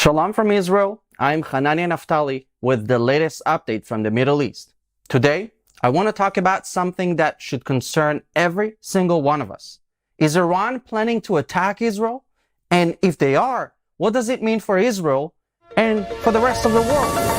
Shalom from Israel. I'm Hanania Naftali with the latest update from the Middle East. Today, I want to talk about something that should concern every single one of us. Is Iran planning to attack Israel? And if they are, what does it mean for Israel and for the rest of the world?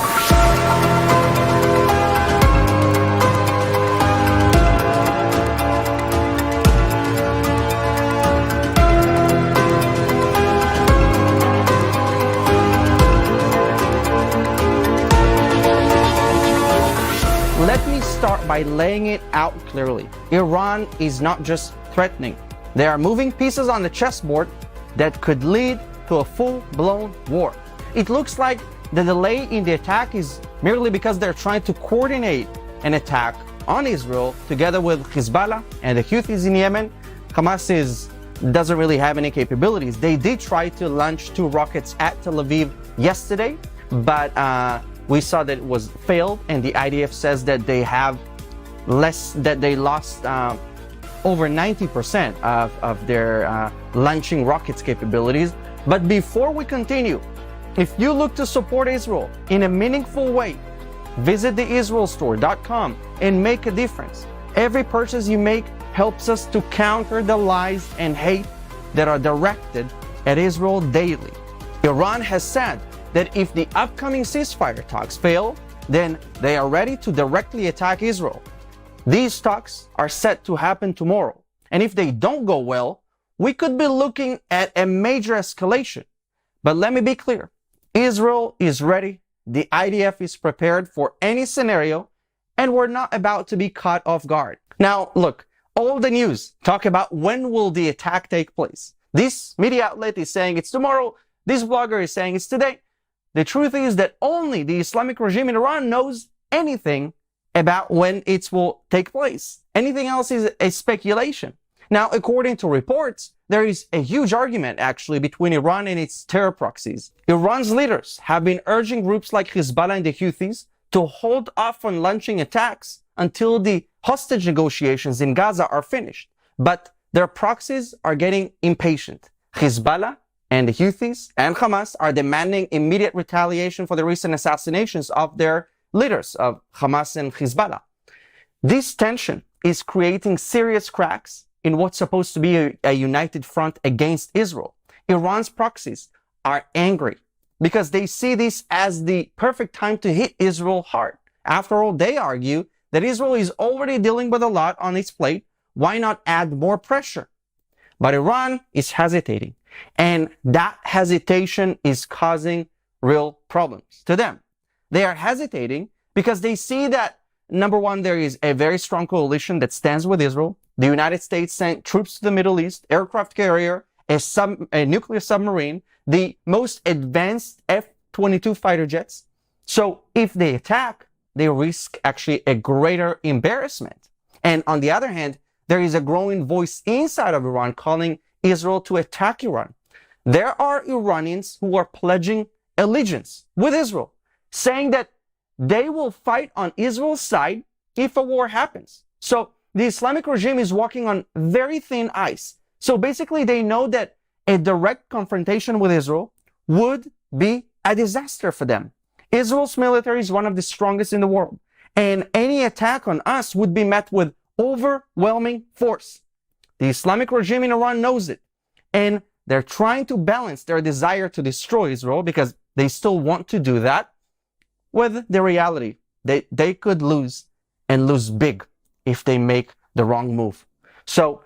Let me start by laying it out clearly. Iran is not just threatening. They are moving pieces on the chessboard that could lead to a full-blown war. It looks like the delay in the attack is merely because they're trying to coordinate an attack on Israel together with Hezbollah and the Houthis in Yemen. Hamas doesn't really have any capabilities. They did try to launch 2 rockets at Tel Aviv yesterday, but we saw that it was failed, and the IDF says that they lost over 90% of their launching rockets capabilities. But before we continue, if you look to support Israel in a meaningful way, visit theisraelstore.com and make a difference. Every purchase you make helps us to counter the lies and hate that are directed at Israel daily. Iran has said that if the upcoming ceasefire talks fail, then they are ready to directly attack Israel. These talks are set to happen tomorrow, and if they don't go well, we could be looking at a major escalation. But let me be clear, Israel is ready, the IDF is prepared for any scenario, and we're not about to be caught off guard. Now, look, all the news talk about when will the attack take place. This media outlet is saying it's tomorrow, this blogger is saying it's today. The truth is that only the Islamic regime in Iran knows anything about when it will take place. Anything else is a speculation. Now, according to reports, there is a huge argument actually between Iran and its terror proxies. Iran's leaders have been urging groups like Hezbollah and the Houthis to hold off on launching attacks until the hostage negotiations in Gaza are finished. But their proxies are getting impatient. Hezbollah and the Houthis and Hamas are demanding immediate retaliation for the recent assassinations of their leaders of Hamas and Hezbollah. This tension is creating serious cracks in what's supposed to be a united front against Israel. Iran's proxies are angry because they see this as the perfect time to hit Israel hard. After all, they argue that Israel is already dealing with a lot on its plate. Why not add more pressure? But Iran is hesitating, and that hesitation is causing real problems to them. They are hesitating because they see that, number one, there is a very strong coalition that stands with Israel. The United States sent troops to the Middle East, aircraft carrier, a nuclear submarine, the most advanced F-22 fighter jets. So if they attack, they risk actually a greater embarrassment. And on the other hand, there is a growing voice inside of Iran calling Israel to attack Iran. There are Iranians who are pledging allegiance with Israel, saying that they will fight on Israel's side if a war happens. So the Islamic regime is walking on very thin ice. So basically they know that a direct confrontation with Israel would be a disaster for them. Israel's military is one of the strongest in the world, and any attack on us would be met with overwhelming force. The Islamic regime in Iran knows it, and they're trying to balance their desire to destroy Israel, because they still want to do that, with the reality that they could lose, and lose big, if they make the wrong move. So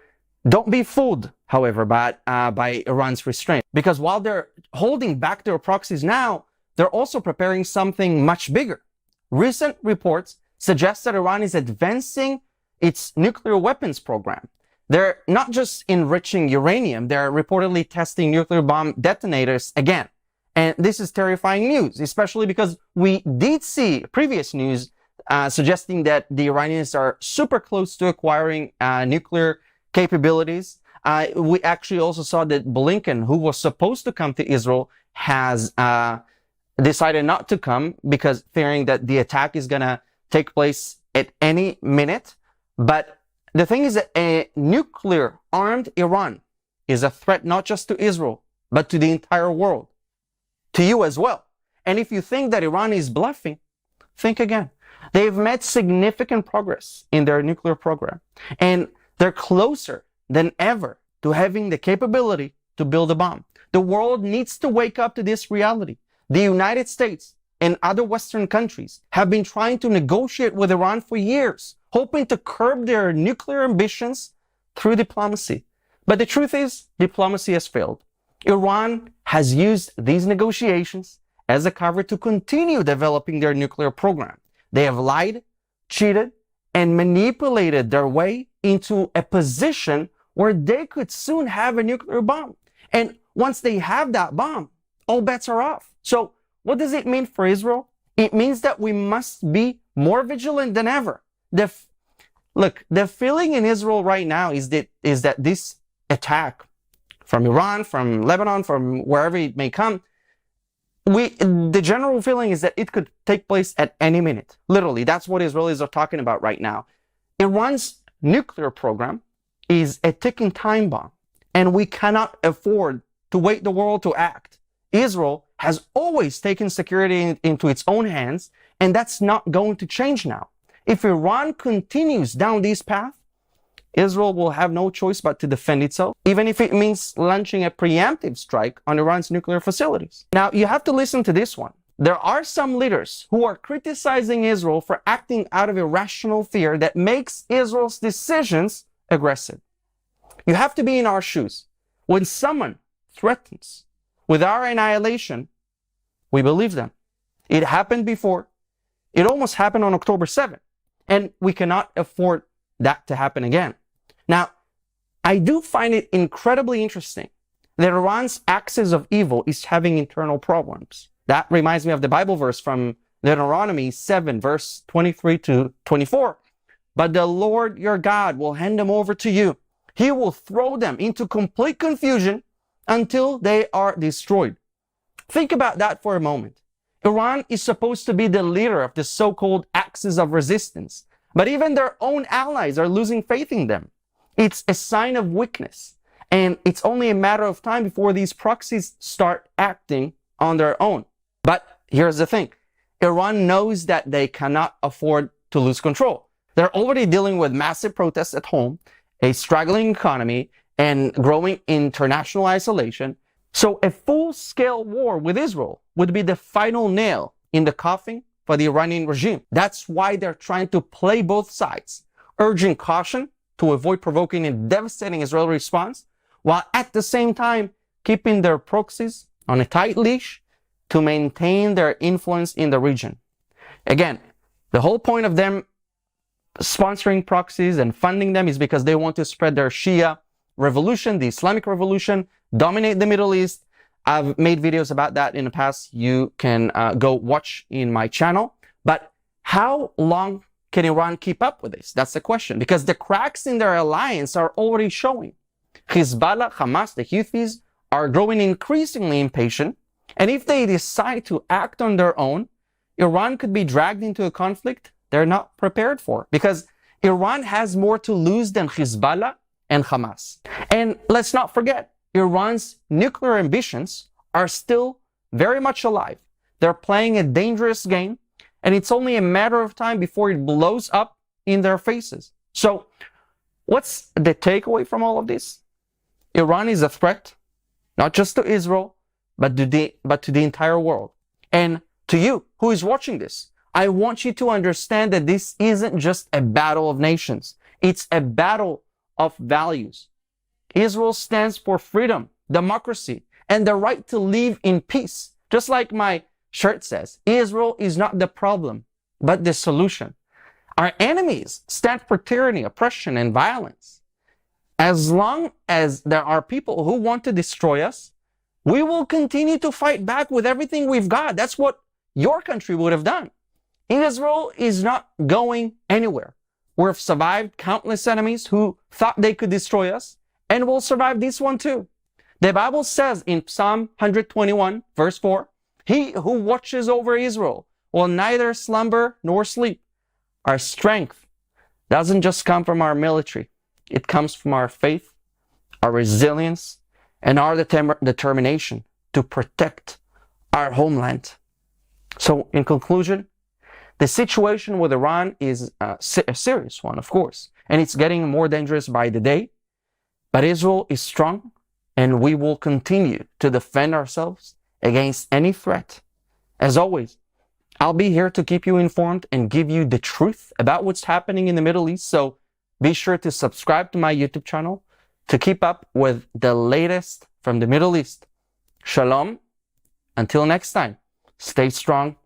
don't be fooled, however, by Iran's restraint, because while they're holding back their proxies now, they're also preparing something much bigger. Recent reports suggest that Iran is advancing its nuclear weapons program. They're not just enriching uranium, they're reportedly testing nuclear bomb detonators again. And this is terrifying news, especially because we did see previous news suggesting that the Iranians are super close to acquiring nuclear capabilities. We actually also saw that Blinken, who was supposed to come to Israel, has decided not to come because fearing that the attack is going to take place at any minute. But the thing is that a nuclear-armed Iran is a threat not just to Israel, but to the entire world. to you as well. And if you think that Iran is bluffing, think again. They've made significant progress in their nuclear program, and they're closer than ever to having the capability to build a bomb. The world needs to wake up to this reality. The United States and other Western countries have been trying to negotiate with Iran for years, hoping to curb their nuclear ambitions through diplomacy. But the truth is, diplomacy has failed. Iran has used these negotiations as a cover to continue developing their nuclear program. They have lied, cheated, and manipulated their way into a position where they could soon have a nuclear bomb. And once they have that bomb, all bets are off. So what does it mean for Israel? It means that we must be more vigilant than ever. Look, the feeling in Israel right now is that this attack from Iran, from Lebanon, from wherever it may come, the general feeling is that it could take place at any minute. Literally, that's what Israelis are talking about right now. Iran's nuclear program is a ticking time bomb, and we cannot afford to wait the world to act. Israel has always taken security into its own hands, and that's not going to change now. If Iran continues down this path, Israel will have no choice but to defend itself, even if it means launching a preemptive strike on Iran's nuclear facilities. Now, you have to listen to this one. There are some leaders who are criticizing Israel for acting out of irrational fear that makes Israel's decisions aggressive. You have to be in our shoes. When someone threatens with our annihilation, we believe them. It happened before. It almost happened on October 7th, and we cannot afford that to happen again. Now, I do find it incredibly interesting that Iran's axis of evil is having internal problems. That reminds me of the Bible verse from Deuteronomy 7, verse 23 to 24. But the Lord your God will hand them over to you. He will throw them into complete confusion until they are destroyed. Think about that for a moment. Iran is supposed to be the leader of the so-called axis of resistance, but even their own allies are losing faith in them. It's a sign of weakness, and it's only a matter of time before these proxies start acting on their own. But here's the thing. Iran knows that they cannot afford to lose control. They're already dealing with massive protests at home, a struggling economy, and growing international isolation. So a full-scale war with Israel would be the final nail in the coffin for the Iranian regime. That's why they're trying to play both sides, urging caution to avoid provoking a devastating Israeli response, while at the same time keeping their proxies on a tight leash to maintain their influence in the region. Again, the whole point of them sponsoring proxies and funding them is because they want to spread their Shia revolution, the Islamic revolution, dominate the Middle East. I've made videos about that in the past. You can go watch in my channel. But how long can Iran keep up with this? That's the question. Because the cracks in their alliance are already showing. Hezbollah, Hamas, the Houthis are growing increasingly impatient. And if they decide to act on their own, Iran could be dragged into a conflict they're not prepared for. Because Iran has more to lose than Hezbollah and Hamas. And let's not forget, Iran's nuclear ambitions are still very much alive. They're playing a dangerous game, and it's only a matter of time before it blows up in their faces. So, what's the takeaway from all of this? Iran is a threat, not just to Israel, but to the entire world. And to you, who is watching this, I want you to understand that this isn't just a battle of nations. It's a battle of values. Israel stands for freedom, democracy, and the right to live in peace. Just like my shirt says, Israel is not the problem, but the solution. Our enemies stand for tyranny, oppression, and violence. As long as there are people who want to destroy us, we will continue to fight back with everything we've got. That's what your country would have done. Israel is not going anywhere. We've survived countless enemies who thought they could destroy us, and we'll survive this one too. The Bible says in Psalm 121, verse 4, He who watches over Israel will neither slumber nor sleep. Our strength doesn't just come from our military. It comes from our faith, our resilience, and our determination to protect our homeland. So in conclusion, the situation with Iran is a serious one, of course, and it's getting more dangerous by the day. But Israel is strong, and we will continue to defend ourselves against any threat. As always, I'll be here to keep you informed and give you the truth about what's happening in the Middle East. So be sure to subscribe to my YouTube channel to keep up with the latest from the Middle East. Shalom. Until next time, stay strong